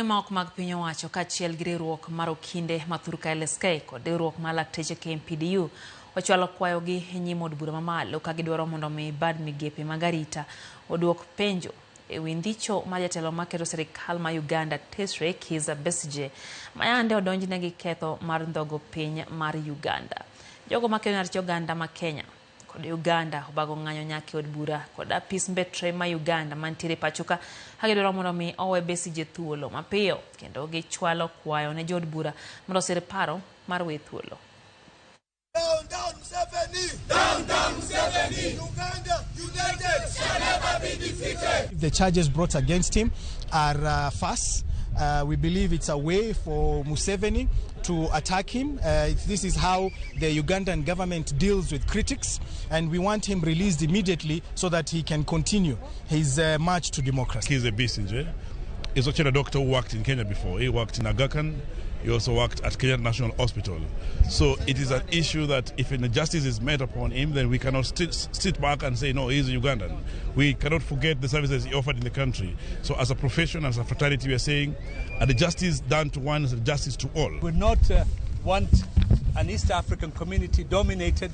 Maok mag piny owacho kaachiel gi riwruok mar okinde mathurka LSK kod riwruok mar lakteche KMPDU ochwalo kwayogi e nyim od bura mamalo ka gidwaro mondo mi bad migepe mag arita oduok penjo e wi ndhicho mar jatelo maketo sirikal ma Uganda tesre Kizza Besigye mayande odonjne gi ketho mar ndhogo piny mar Uganda. Jogo makedo ratich oganda ma Kenya kod Uganda obago ng'anyo nyaka od bura kod apis mbetre ma Uganda mantiere pachoka hagidwaro mondo mi owe Besigye thuolo mapiyo kendo gichwalo kwayo ne jod bura mondo osir paro mar we thuolo. Down, down, Museveni! Down, down, Museveni! Uganda united shall never be defeated! The charges brought against him are false. We believe it's a way for Museveni to attack him. This is how the Ugandan government deals with critics, and we want him released immediately so that he can continue his march to democracy. Kizza Besigye is actually a doctor who worked in Kenya before. He worked in Aga Khan. He also worked at Kenya National Hospital. So it is an issue that if injustice is made upon him, then we cannot sit back and say, no, he's a Ugandan. We cannot forget the services he offered in the country. So as a profession, as a fraternity, we are saying, the justice done to one is a justice to all. We would not want an East African community dominated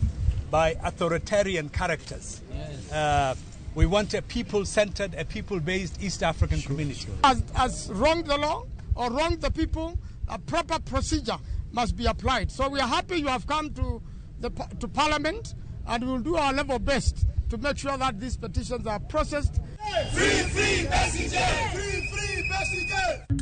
by authoritarian characters. Yes. We want a people-centered, a people-based East African community. As wronged the law or wronged the people, a proper procedure must be applied. So we are happy you have come to Parliament, and we will do our level best to make sure that these petitions are processed. Free, free Besigye! Free, free Besigye!